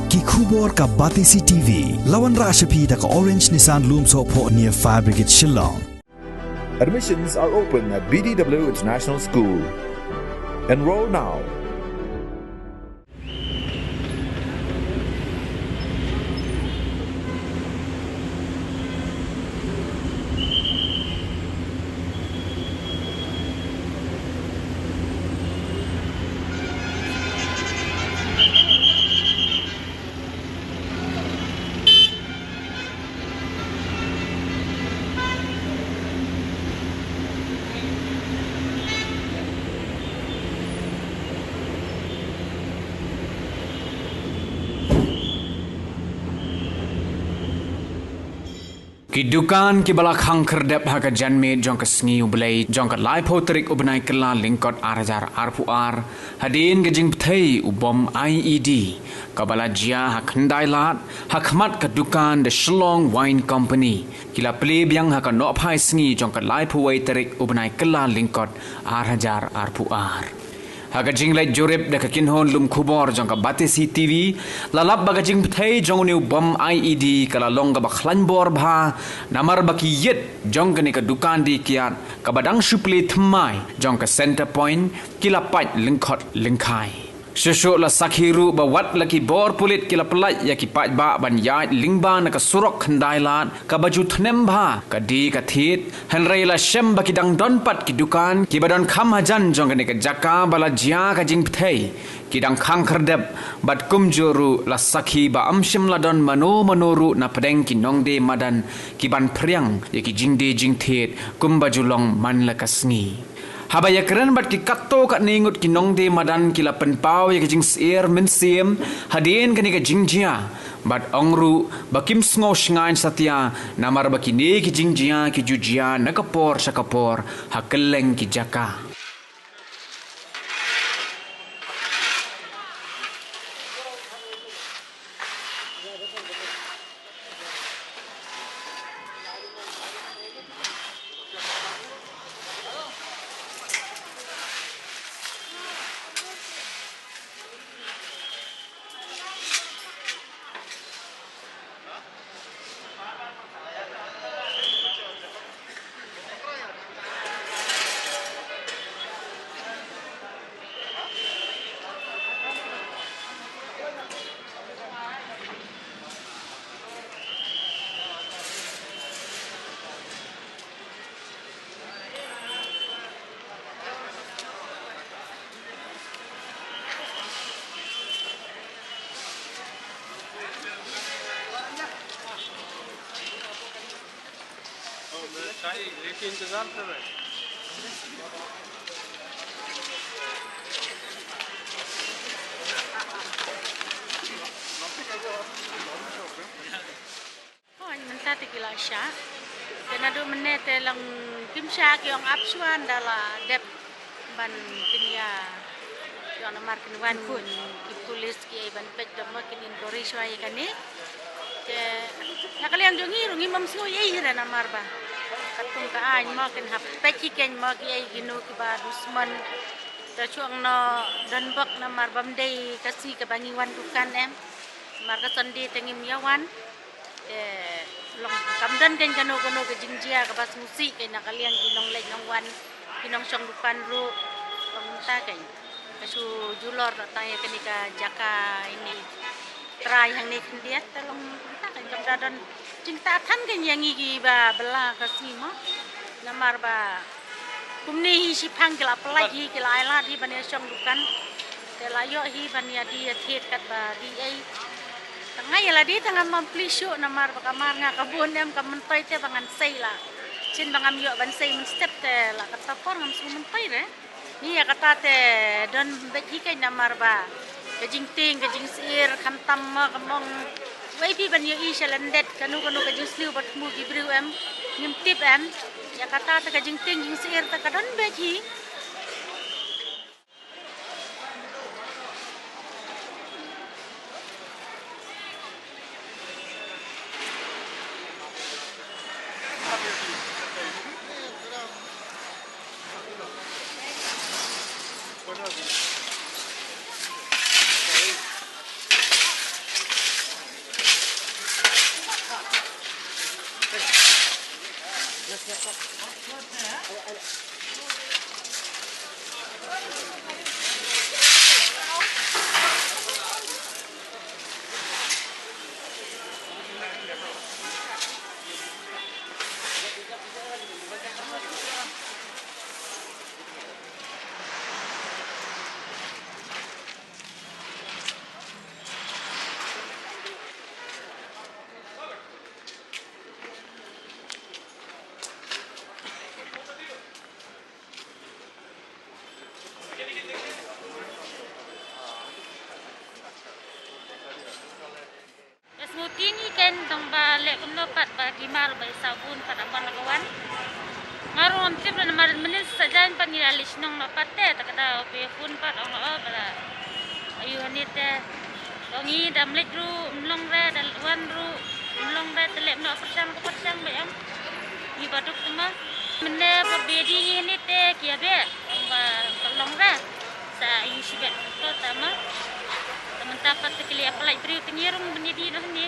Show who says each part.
Speaker 1: ki khubor ka Batisi TV lawan Rashapi da ka Orange Nissan Lumso po near Fire Brigade Shillong.
Speaker 2: Admissions are open at BDW International School. Enroll now.
Speaker 3: Kidukan kibala khangker dep haga janme jong ka sngi ublai jong ka lai potrik ubnai kala lingkot arajar arpuar hadin gejing pthei ubom IED kabala jia hakndai lat hakmat kadukan the Shillong Wine Company kila pleb yang haka no phai sngi jong ka lai puwai terik ubnai kala lingkot arajar arpuar haga jinglai jorep da kakinhon lum khubor jong ka Batisi TV lalap baga jing pthei jong new bom IED kala long ga bakhlan bor bha namar baki yet jong ka ni ka dukan di kiat ka badang suple thmai jong ka center point kila pat lingkhot lingkai Shusho la sakhiru ba wat laki bor pulit kila pelaj ya ki pat ba ban yai lingba na ka surok khandai lat ka baju thnem bha ka di ka thit henrei la shem ba ki dang don pat ki dukan ki badon kham hajan jong ka ni ka jaka bala jia ka jing pthei ki dang khang kherdep bat kumjuru la sakhi ba amshim la don manoru na pedeng ki nongde madan ki ban priang ya ki jingde jing thit kum baju long man la kasngi Habaya keren bat ki katto kat ningut ki nongde madan kila penpau ya jing seer mensiem hadien kani ka jingjia bat ongru bakim sngo shngain satya namar bakine ki jingjia ki jujia nakapor sakapor hakeleng ki jaka
Speaker 4: लेकिन इंतजार कर रहे हैं
Speaker 5: anh minta tekilah syak, dan ada menet lang kim syak yang absuan dalam dep ban kinia yang namar kinwan kun ipulis ki ban pet dama kin Indonesia ya kan ni, ke nakaliang jongi rungi mamsu ye hira namar ba. Katung ka ay mo kin hap peki ken mo ki ay ginu ki ba dusman ta chuang no dan bak na mar bamdei kasi ka bangiwan dukan em mar ka sandi tengim yawan long kamdan ken kano ke jingjia ka bas musik ken nakalian ginong lek nong wan ginong syong dukan ru long ta ken kasu julor ta ya ken ka jaka ini try hang ni dia tolong ta ken kamdan cinta tan kan yang igi ba bela kasimo namar ba kumni hi si panggil apalagi kila ayla di bania syong dukan telayo hi bania dia thet kat ba di ai tengah ya di tengah mamplisyo namar ba kamar nga kabun em kamentoi te bangan sei la cin bangam yo ban sei men step te la kata por ngam su mentoi re ni ya kata te don bet hi kai namar ba kajing ting kajing sir khantam ma kamong Wai pi ban yo I shalandet kanu ka jusliu bat mu gibriu em ngimtip em ya kata ta ka jingting jing sir ta kadon beji dapat bagi mal bagi sabun pada kawan. Ngaron tip na manin sajan panilalis nong napate takada opefun pat ong bala ayuhanite dongi damlet ru mlong re dalwan ru mlong re telek no persang bayang ni baduk tuma menne perbedi ini te kiabe long re sa ayu sibet to tama teman tapat tekli apalai priu tengirung benidi noh ni